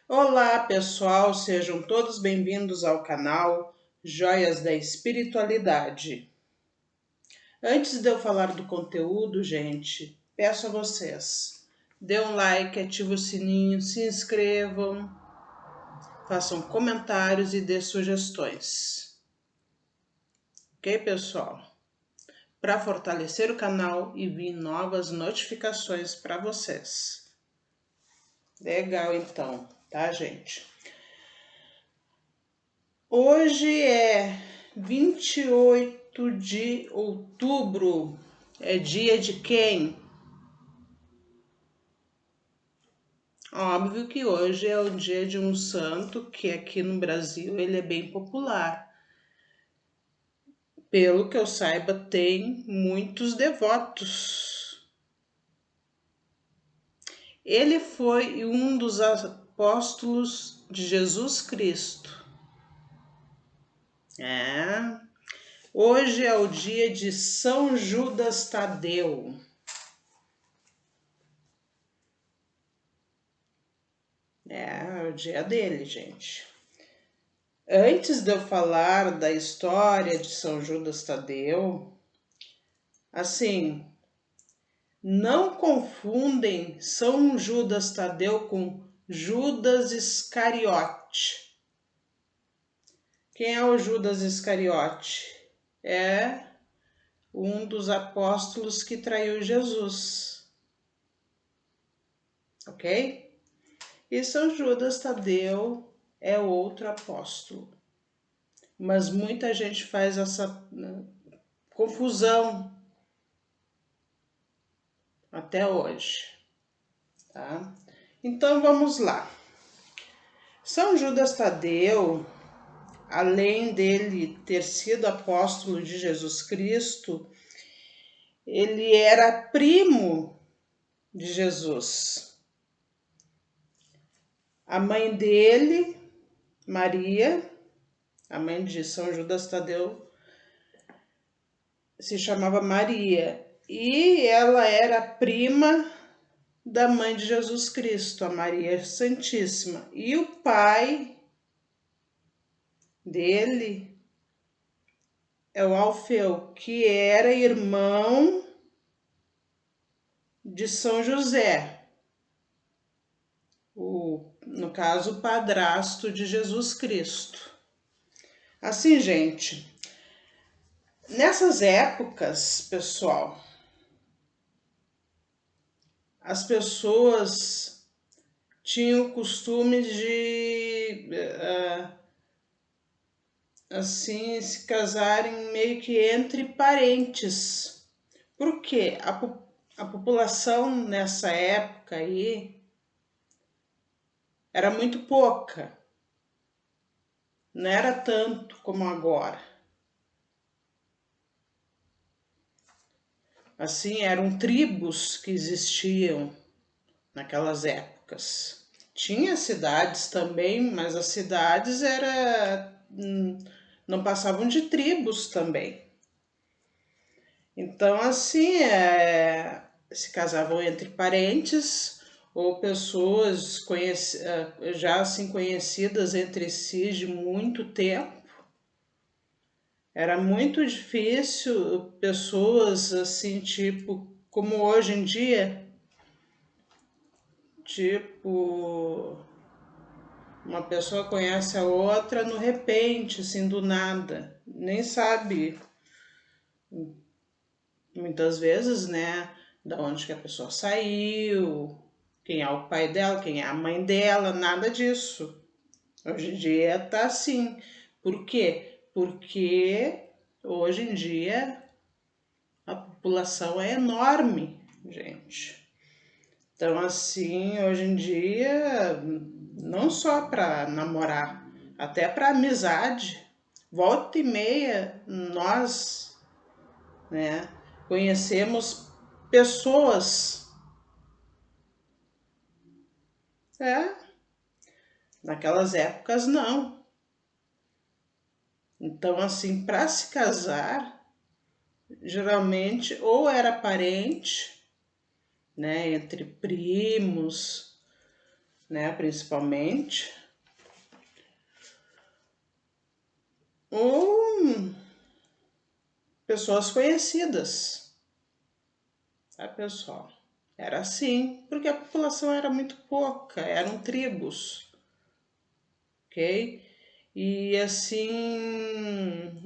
Olá, pessoal, sejam todos bem-vindos ao canal Joias da Espiritualidade. Antes de eu falar do conteúdo, gente, peço a vocês, dê um like, ative o sininho, se inscrevam, façam comentários e dê sugestões. Ok, pessoal? Para fortalecer o canal e vir novas notificações para vocês. Legal, então, tá, gente? Hoje é 28 de outubro. É dia de quem? Óbvio que hoje é o dia de um santo que aqui no Brasil ele é bem popular. Pelo que eu saiba, tem muitos devotos. Ele foi um dos apóstolos de Jesus Cristo. Hoje é o dia de São Judas Tadeu. É o dia dele, gente. Antes de eu falar da história de São Judas Tadeu, assim, não confundem São Judas Tadeu com Judas Iscariote. Quem é o Judas Iscariote? É um dos apóstolos que traiu Jesus. Ok? E São Judas Tadeu é outro apóstolo. Mas muita gente faz essa confusão até hoje, tá? Então vamos lá. São Judas Tadeu, além dele ter sido apóstolo de Jesus Cristo, ele era primo de Jesus. A mãe dele, Maria, a mãe de São Judas Tadeu, se chamava Maria e ela era prima da mãe de Jesus Cristo, a Maria Santíssima. E o pai dele é o Alfeu, que era irmão de São José, no caso, o padrasto de Jesus Cristo. Assim, gente, nessas épocas, pessoal, as pessoas tinham o costume de assim se casarem meio que entre parentes. Por quê? A população nessa época aí era muito pouca, não era tanto como agora. Assim, eram tribos que existiam naquelas épocas. Tinha cidades também, mas as cidades não passavam de tribos também. Então, assim, se casavam entre parentes ou pessoas já assim conhecidas entre si de muito tempo. Era muito difícil pessoas assim, tipo, como hoje em dia, tipo, uma pessoa conhece a outra no repente, assim, do nada, nem sabe, muitas vezes, né, da onde que a pessoa saiu, quem é o pai dela, quem é a mãe dela, nada disso. Hoje em dia tá assim. Por quê? Porque hoje em dia a população é enorme, gente. Então, assim, hoje em dia, não só para namorar, até para amizade, volta e meia, nós, né, conhecemos pessoas, naquelas épocas não. Então, assim, para se casar, geralmente ou era parente, né, entre primos, né, principalmente, pessoas conhecidas, tá, pessoal? Era assim, porque a população era muito pouca, eram tribos, ok? E assim,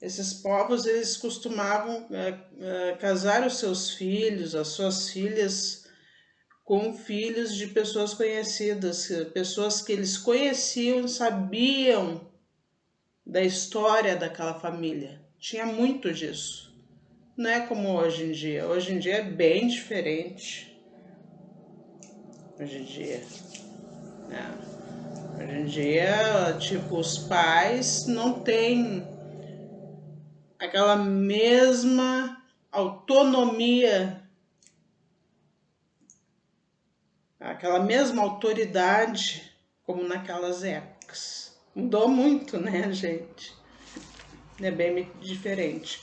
esses povos, eles costumavam casar os seus filhos, as suas filhas, com filhos de pessoas conhecidas, pessoas que eles conheciam, sabiam da história daquela família. Tinha muito disso. Não é como hoje em dia. Hoje em dia é bem diferente. Hoje em dia, né? Hoje em dia, tipo, os pais não têm aquela mesma autonomia, aquela mesma autoridade como naquelas épocas. Mudou muito, né, gente? É bem diferente.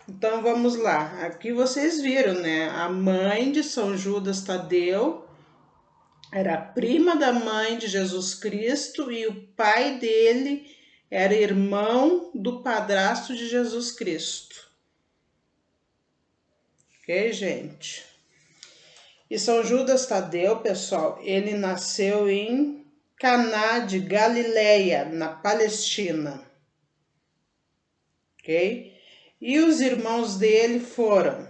Então vamos lá. Aqui vocês viram, né? A mãe de São Judas Tadeu era prima da mãe de Jesus Cristo e o pai dele era irmão do padrasto de Jesus Cristo. Ok, gente? E São Judas Tadeu, pessoal, ele nasceu em Caná de Galileia, na Palestina. Ok? E os irmãos dele foram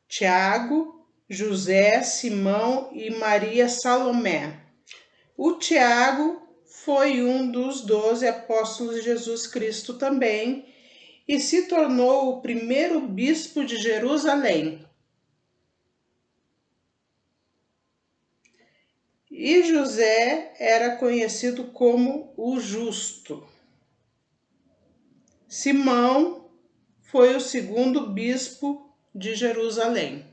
Tiago, José, Simão e Maria Salomé. O Tiago foi um dos 12 apóstolos de Jesus Cristo também e se tornou o primeiro bispo de Jerusalém. E José era conhecido como o Justo. Simão foi o segundo bispo de Jerusalém.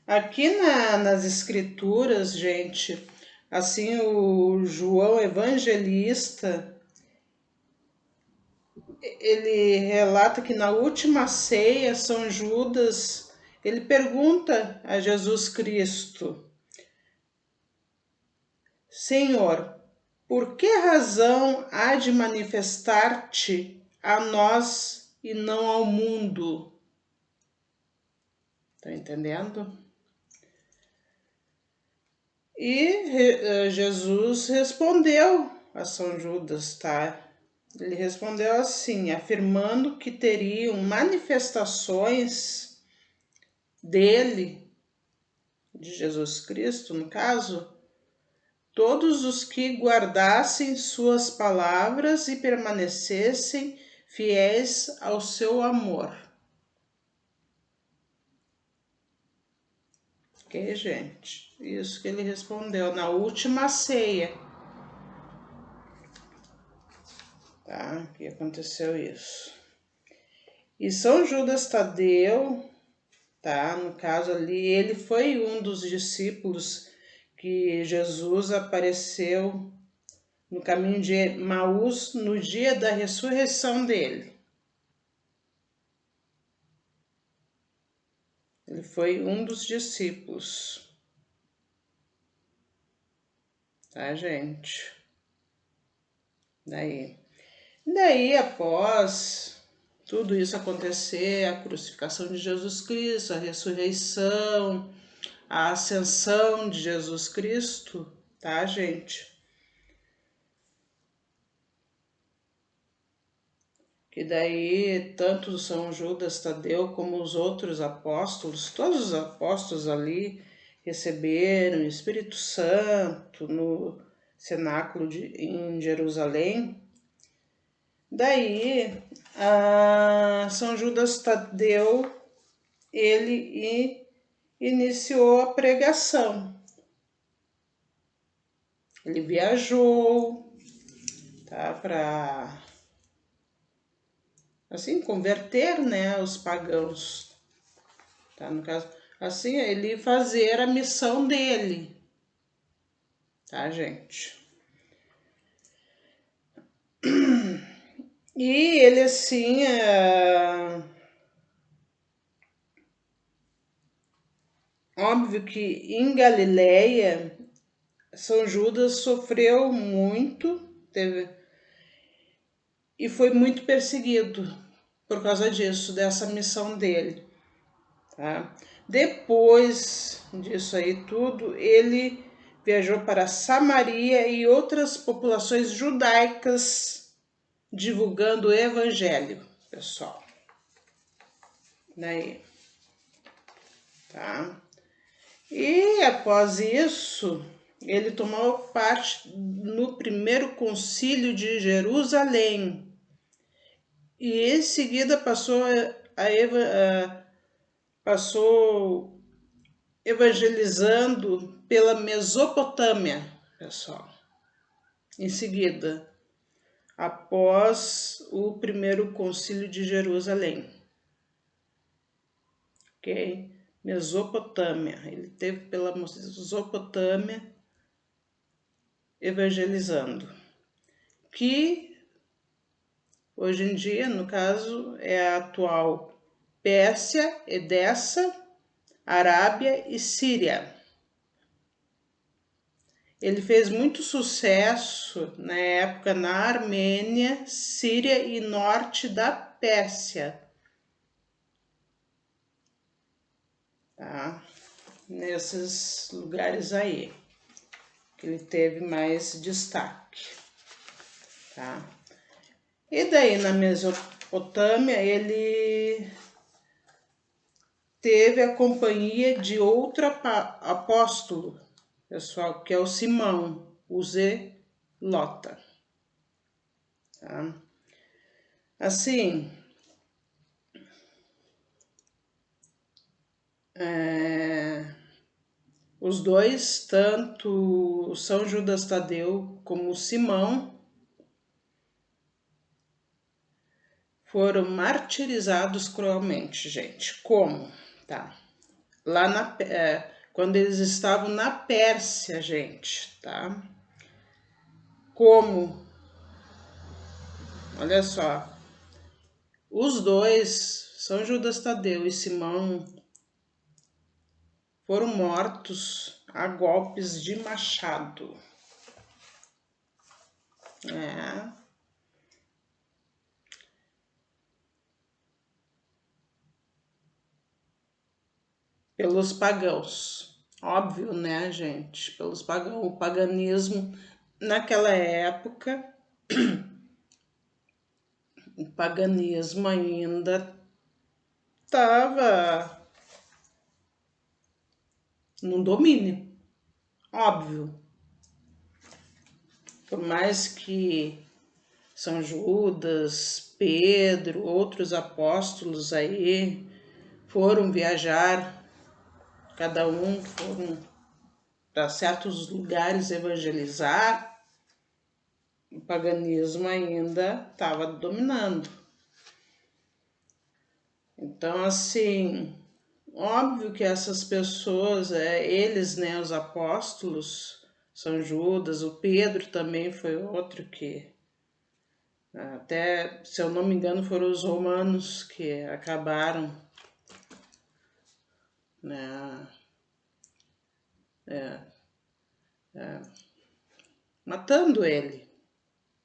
Aqui nas escrituras, gente, assim o João Evangelista, ele relata que na última ceia, São Judas, ele pergunta a Jesus Cristo: Senhor, por que razão há de manifestar-te a nós e não ao mundo? Tá entendendo? E Jesus respondeu a São Judas, tá? Ele respondeu assim, afirmando que teriam manifestações dele, de Jesus Cristo, no caso, todos os que guardassem suas palavras e permanecessem fiéis ao seu amor. Ok, gente? Isso que ele respondeu na última ceia. Tá? Que aconteceu isso. E São Judas Tadeu, tá? No caso ali, ele foi um dos discípulos que Jesus apareceu no caminho de Emaús no dia da ressurreição dele. Ele foi um dos discípulos. Tá, gente? Daí após tudo isso acontecer, a crucificação de Jesus Cristo, a ressurreição, a ascensão de Jesus Cristo, tá, gente? Que daí tanto São Judas Tadeu como os outros apóstolos, todos os apóstolos ali receberam o Espírito Santo no cenáculo em Jerusalém. Daí São Judas Tadeu ele iniciou a pregação. Ele viajou, tá, para assim converter, né, os pagãos, tá, no caso, assim ele fazer a missão dele, tá, gente? E ele assim óbvio que em Galileia, São Judas sofreu muito, e foi muito perseguido por causa disso, dessa missão dele. Tá? Depois disso aí tudo, ele viajou para Samaria e outras populações judaicas, divulgando o evangelho, pessoal. Daí, tá? E após isso, ele tomou parte no primeiro concílio de Jerusalém. E em seguida passou evangelizando pela Mesopotâmia, pessoal. Em seguida, após o primeiro concílio de Jerusalém. Ok? Mesopotâmia. Ele teve pela Mesopotâmia evangelizando. Que hoje em dia, no caso, é a atual Pérsia, Edessa, Arábia e Síria. Ele fez muito sucesso na época na Armênia, Síria e norte da Pérsia. Tá? Nesses lugares aí que ele teve mais destaque. Tá? E daí na Mesopotâmia ele teve a companhia de outro apóstolo, pessoal, que é o Simão, o Zelota. Tá? Assim, os dois, tanto São Judas Tadeu como Simão, foram martirizados cruelmente, gente. Como? Tá? Lá quando eles estavam na Pérsia, gente, tá? Como? Olha só. Os dois, São Judas Tadeu e Simão, foram mortos a golpes de machado. Pelos pagãos. Óbvio, né, gente? Pelos pagãos. O paganismo, naquela época, o paganismo ainda estava no domínio. Óbvio. Por mais que São Judas, Pedro, outros apóstolos aí foram viajar, cada um foram para certos lugares evangelizar, o paganismo ainda estava dominando. Então, assim, óbvio que essas pessoas, eles, né, os apóstolos, São Judas, o Pedro também foi outro que, até, se eu não me engano, foram os romanos que acabaram, né, matando ele,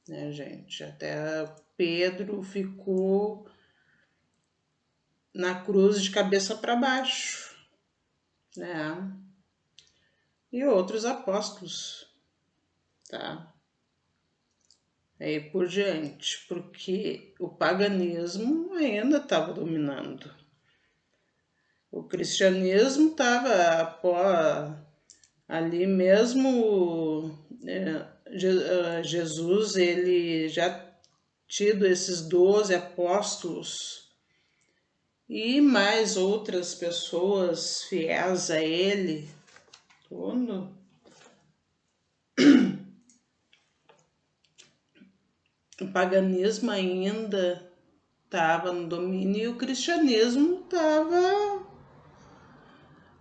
né, gente? Até Pedro ficou na cruz de cabeça para baixo, né? E outros apóstolos, tá? Aí por diante, porque o paganismo ainda estava dominando. O cristianismo estava ali mesmo, Jesus, ele já tido esses 12 apóstolos e mais outras pessoas fiéis a ele, tudo. O paganismo ainda estava no domínio e o cristianismo estava,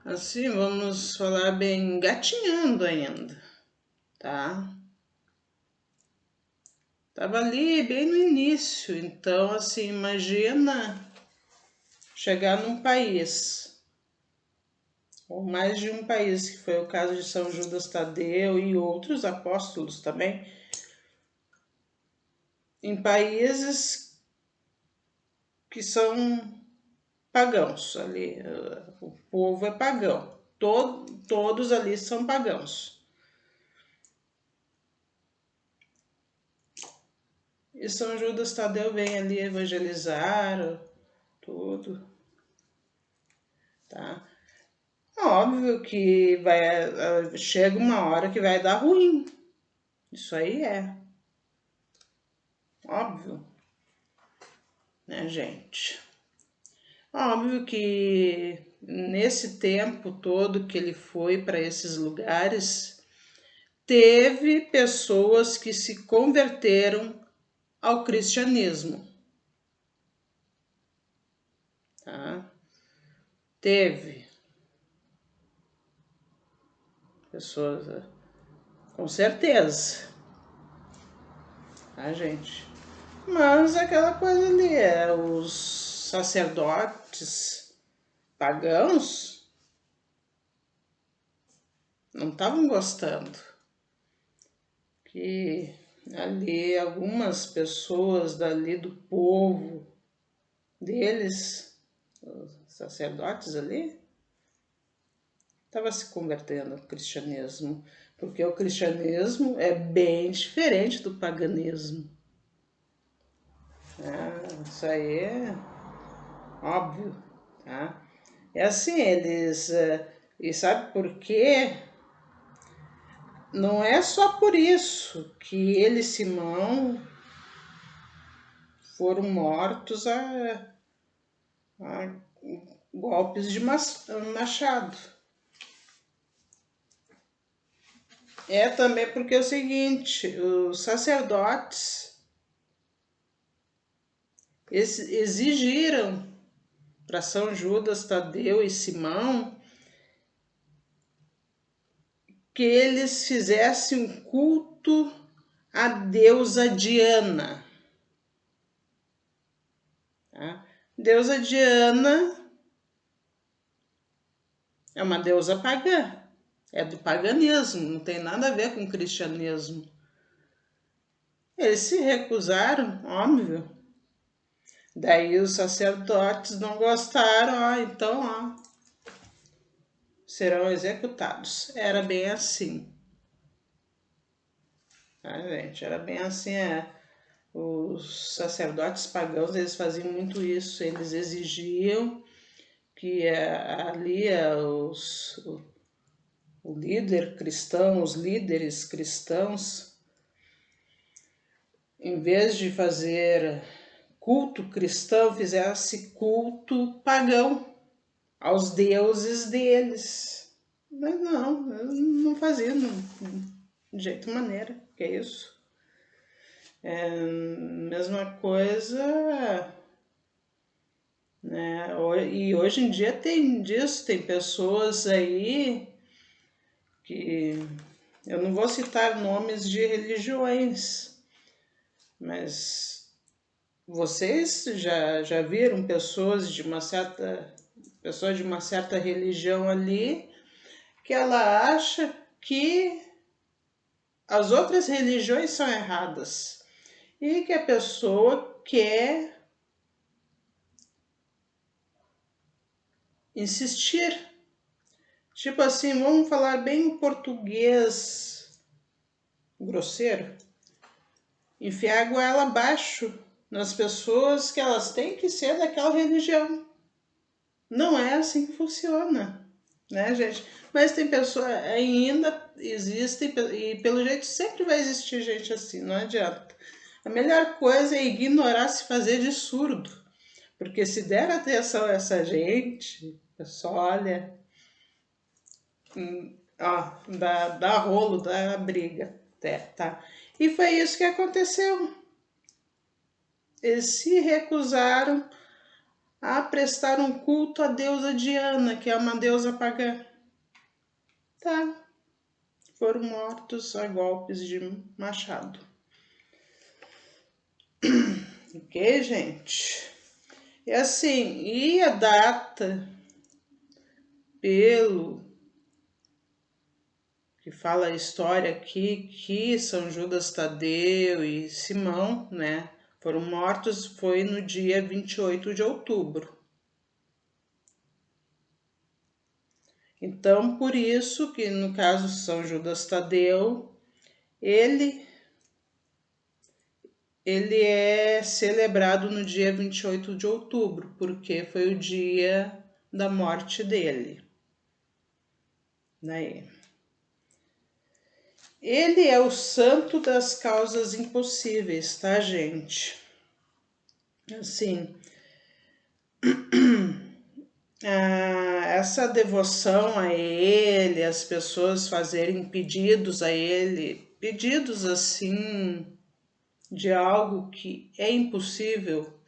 assim, vamos falar bem, gatinhando ainda, tá? Tava ali bem no início, então, assim, imagina chegar num país ou mais de um país, que foi o caso de São Judas Tadeu e outros apóstolos também, em países que são pagãos ali, o povo é pagão, todos ali são pagãos. E São Judas Tadeu vem ali evangelizar tudo, tá? Óbvio que chega uma hora que vai dar ruim, isso aí é óbvio, né, gente? Óbvio que nesse tempo todo que ele foi para esses lugares, teve pessoas que se converteram ao cristianismo, tá? Teve pessoas, com certeza, tá, gente? Mas aquela coisa ali, os sacerdotes pagãos não estavam gostando que ali algumas pessoas dali do povo deles, os sacerdotes ali, estava se convertendo ao cristianismo, porque o cristianismo é bem diferente do paganismo. Isso aí é óbvio, tá? É assim, eles... E sabe por quê? Não é só por isso que ele e Simão foram mortos a golpes de machado. É também porque é o seguinte, os sacerdotes exigiram para São Judas Tadeu e Simão que eles fizessem um culto à deusa Diana. Tá? Deusa Diana é uma deusa pagã, é do paganismo, não tem nada a ver com o cristianismo. Eles se recusaram, óbvio. Daí os sacerdotes não gostaram, então serão executados. Era bem assim. Tá, gente? Era bem assim, Os sacerdotes pagãos, eles faziam muito isso. Eles exigiam que ali o líder cristão, os líderes cristãos, em vez de fazer culto cristão, fizesse culto pagão aos deuses deles. Mas não fazia de jeito maneira, que é isso. Mesma coisa, né? E hoje em dia tem disso, tem pessoas aí que eu não vou citar nomes de religiões, mas vocês já viram pessoas de uma certa religião ali que ela acha que as outras religiões são erradas e que a pessoa quer insistir. Tipo assim, vamos falar bem português grosseiro. Enfiar a goela abaixo nas pessoas que elas têm que ser daquela religião. Não é assim que funciona, né, gente? Mas tem pessoas, ainda existem, e pelo jeito sempre vai existir gente assim, não adianta. A melhor coisa é ignorar, se fazer de surdo. Porque se der atenção a essa gente, pessoal, olha, dá rolo, dá briga, tá? E foi isso que aconteceu. Eles se recusaram a prestar um culto à deusa Diana, que é uma deusa pagã. Tá, foram mortos a golpes de machado. Ok, gente? E assim, e a data pelo que fala a história aqui, que São Judas Tadeu e Simão, né, foram mortos, foi no dia 28 de outubro. Então, por isso que no caso São Judas Tadeu, ele é celebrado no dia 28 de outubro, porque foi o dia da morte dele. Daí. Ele é o santo das causas impossíveis, tá, gente? Assim, essa devoção a ele, as pessoas fazerem pedidos a ele, pedidos assim de algo que é impossível,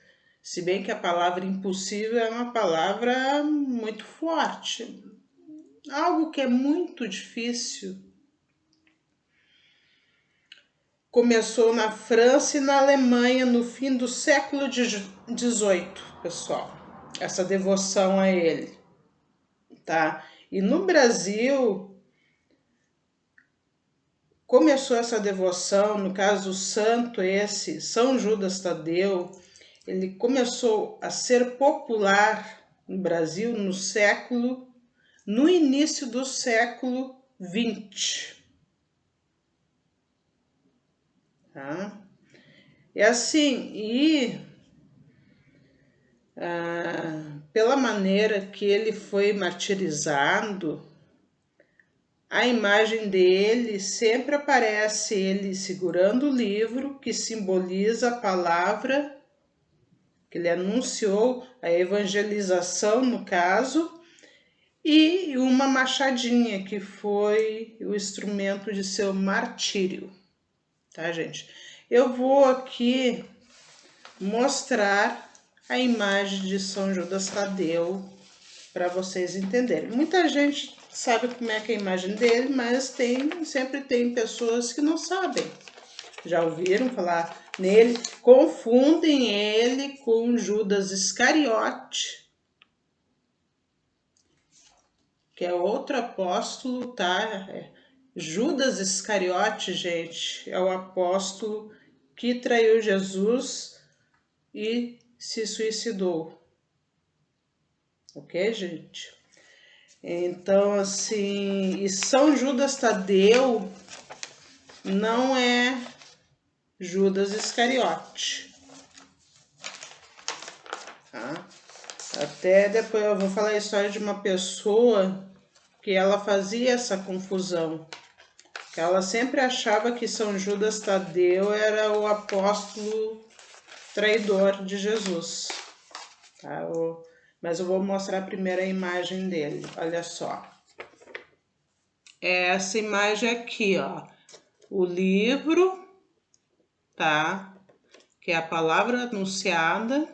se bem que a palavra impossível é uma palavra muito forte, algo que é muito difícil. Começou na França e na Alemanha no fim do século XVIII, pessoal, essa devoção a ele, tá? E no Brasil começou essa devoção, no caso o santo esse, São Judas Tadeu, ele começou a ser popular no Brasil no início do século XX. Tá? É assim, pela maneira que ele foi martirizado, a imagem dele sempre aparece ele segurando o livro que simboliza a palavra que ele anunciou, a evangelização no caso, e uma machadinha que foi o instrumento de seu martírio, tá, gente? Eu vou aqui mostrar a imagem de São Judas Tadeu para vocês entenderem. Muita gente sabe como é que é a imagem dele, mas sempre tem pessoas que não sabem. Já ouviram falar nele? Confundem ele com Judas Iscariote, que é outro apóstolo, tá? Judas Iscariote, gente, é o apóstolo que traiu Jesus e se suicidou. Ok, gente? Então, assim, e São Judas Tadeu não é Judas Iscariote. Tá? Até depois eu vou falar a história de uma pessoa que ela fazia essa confusão. Que ela sempre achava que São Judas Tadeu era o apóstolo traidor de Jesus. Tá? Mas eu vou mostrar primeiro a imagem dele. Olha só. É essa imagem aqui, ó. O livro, tá? Que é a palavra anunciada.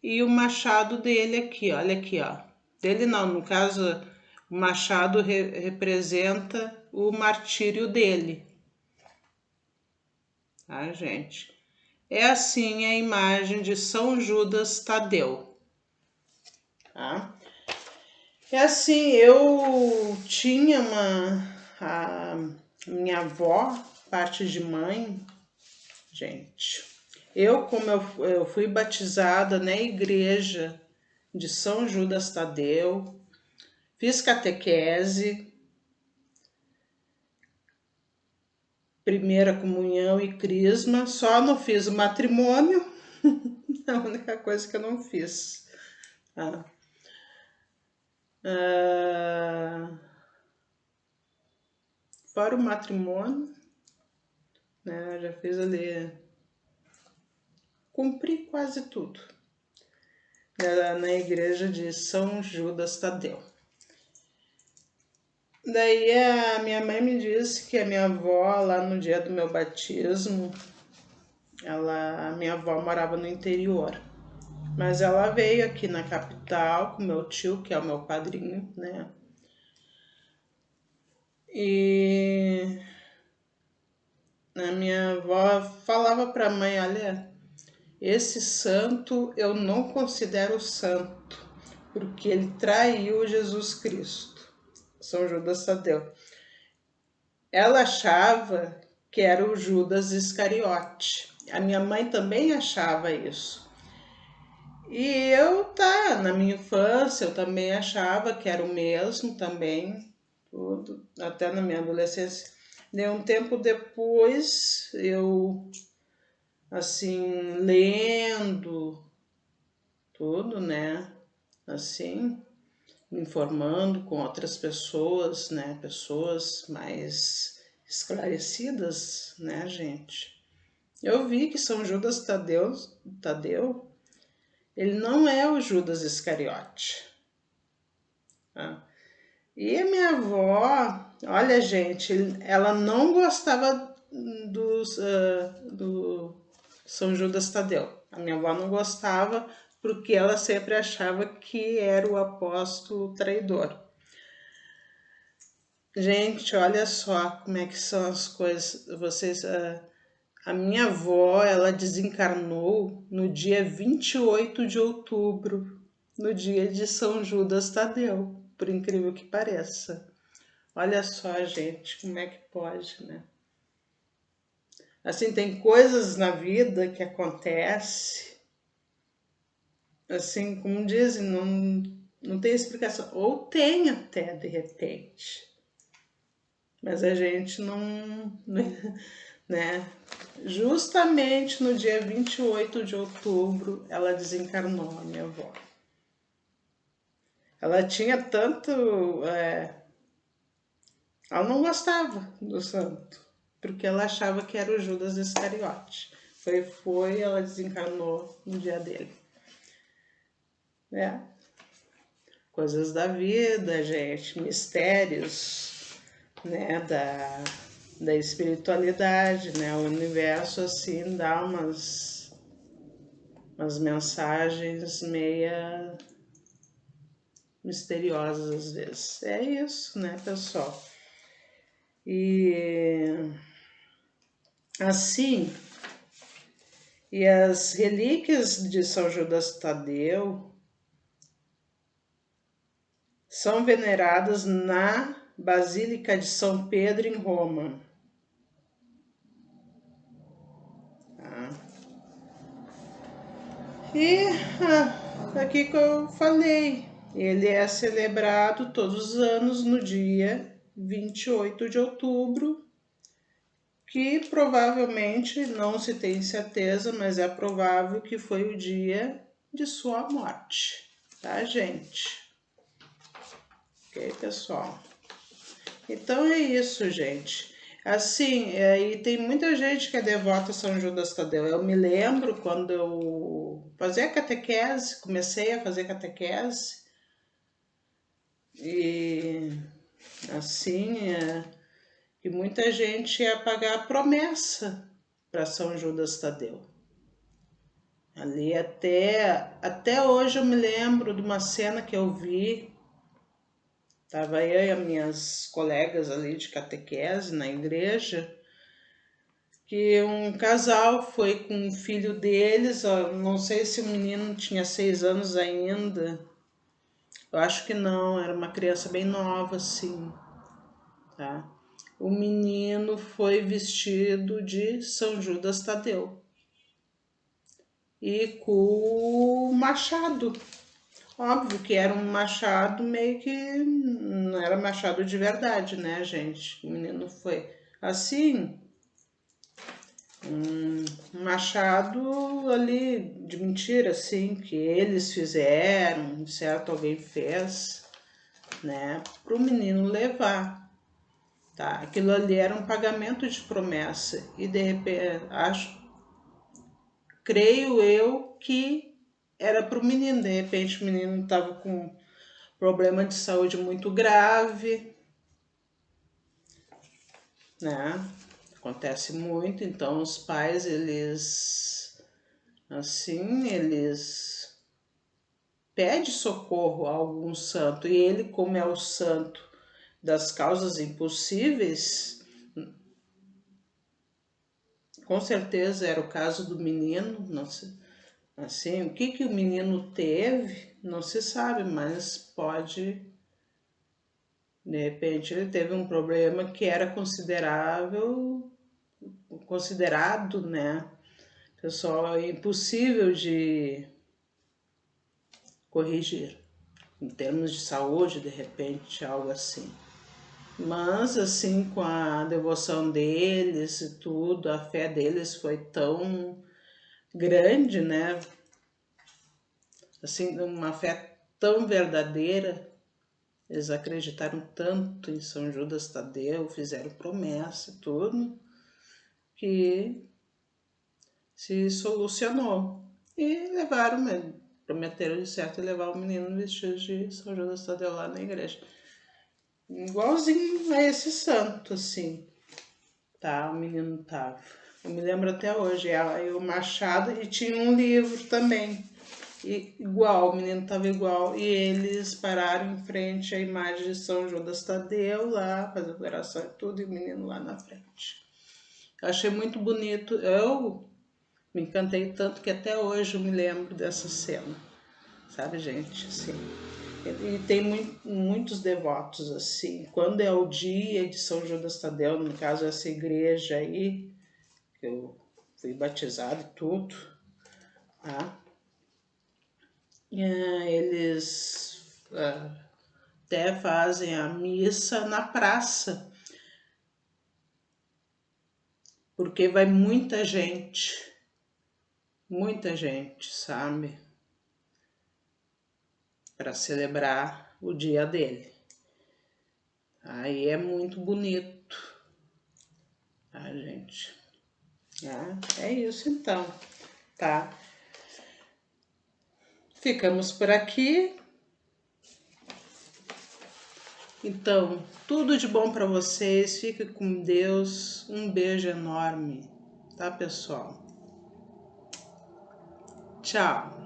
E o machado dele aqui, olha aqui, ó. Dele não, no caso, o machado representa o martírio dele. Tá, gente? É assim a imagem de São Judas Tadeu. Tá? É assim, eu tinha a minha avó, parte de mãe, gente. Como eu fui batizada na igreja de São Judas Tadeu, fiz catequese, primeira comunhão e crisma, só não fiz o matrimônio, a única coisa que eu não fiz. Tá? Fora o matrimônio, né, já fiz ali, cumpri quase tudo. Era na igreja de São Judas Tadeu. Daí a minha mãe me disse que a minha avó, lá no dia do meu batismo, a minha avó morava no interior. Mas ela veio aqui na capital com meu tio, que é o meu padrinho, né? E a minha avó falava para a mãe, olha, esse santo eu não considero santo, porque ele traiu Jesus Cristo. São Judas Tadeu. Ela achava que era o Judas Iscariote. A minha mãe também achava isso. E na minha infância, eu também achava que era o mesmo também, tudo, até na minha adolescência. De um tempo depois, eu, assim, lendo tudo, né, assim, me informando com outras pessoas, né, pessoas mais esclarecidas, né, gente. Eu vi que São Judas Tadeu, ele não é o Judas Iscariote. Tá? E a minha avó, olha, gente, ela não gostava do São Judas Tadeu. A minha avó não gostava porque ela sempre achava que era o apóstolo traidor. Gente, olha só como é que são as coisas. A minha avó, ela desencarnou no dia 28 de outubro, no dia de São Judas Tadeu, por incrível que pareça. Olha só, gente, como é que pode, né? Assim, tem coisas na vida que acontecem, assim, como dizem, não tem explicação. Ou tem até, de repente. Mas a gente não né? Justamente no dia 28 de outubro, ela desencarnou, a minha avó. Ela tinha tanto... ela não gostava do santo, porque ela achava que era o Judas Iscariote. Ela desencarnou no dia dele. Né? Coisas da vida, gente, mistérios, né, da espiritualidade, né? O universo, assim, dá umas mensagens meia misteriosas às vezes. É isso, né, pessoal? E assim, e as relíquias de São Judas Tadeu são veneradas na Basílica de São Pedro, em Roma. Tá? E aqui que eu falei, ele é celebrado todos os anos no dia 28 de outubro, que provavelmente, não se tem certeza, mas é provável que foi o dia de sua morte, tá, gente? Ok, pessoal? Então é isso, gente. Assim, e tem muita gente que é devota a São Judas Tadeu. Eu me lembro quando eu fazia catequese, comecei a fazer catequese, e assim, que muita gente ia pagar a promessa para São Judas Tadeu. Ali até hoje eu me lembro de uma cena que eu vi. Tava eu e as minhas colegas ali de catequese na igreja, que um casal foi com o filho deles, não sei se o menino tinha 6 anos ainda, eu acho que não, era uma criança bem nova assim, tá? O menino foi vestido de São Judas Tadeu e com o machado. Óbvio que era um machado meio que não era machado de verdade, né, gente? O menino foi assim, um machado ali de mentira, assim, que eles fizeram, certo? Alguém fez, né, para o menino levar. Tá? Aquilo ali era um pagamento de promessa e de repente, creio eu que era para o menino. De repente o menino estava com problema de saúde muito grave, né? Acontece muito, então os pais, eles pedem socorro a algum santo, e ele, como é o santo das causas impossíveis, com certeza era o caso do menino, não sei, assim, o que o menino teve, não se sabe, mas pode, de repente ele teve um problema que era considerado, né, pessoal, impossível de corrigir, em termos de saúde, de repente, algo assim. Mas, assim, com a devoção deles e tudo, a fé deles foi tão grande, né? Assim, uma fé tão verdadeira, eles acreditaram tanto em São Judas Tadeu, fizeram promessa e tudo, que se solucionou. E levaram, prometeram de certo levar o menino vestido de São Judas Tadeu lá na igreja. Igualzinho a esse santo, assim, tá? O menino tava. Eu me lembro até hoje, ela e o Machado, e tinha um livro também, igual, o menino tava igual, e eles pararam em frente à imagem de São Judas Tadeu lá, fazendo oração e tudo, e o menino lá na frente. Eu achei muito bonito, eu me encantei tanto que até hoje eu me lembro dessa cena, sabe, gente, assim. E tem muitos devotos, assim, quando é o dia de São Judas Tadeu, no caso essa igreja aí, que eu fui batizado e tudo, tá? Eles até fazem a missa na praça, porque vai muita gente, sabe? Para celebrar o dia dele. Aí é muito bonito, tá, gente? É isso então, tá? Ficamos por aqui. Então, tudo de bom para vocês. Fique com Deus. Um beijo enorme, tá, pessoal? Tchau.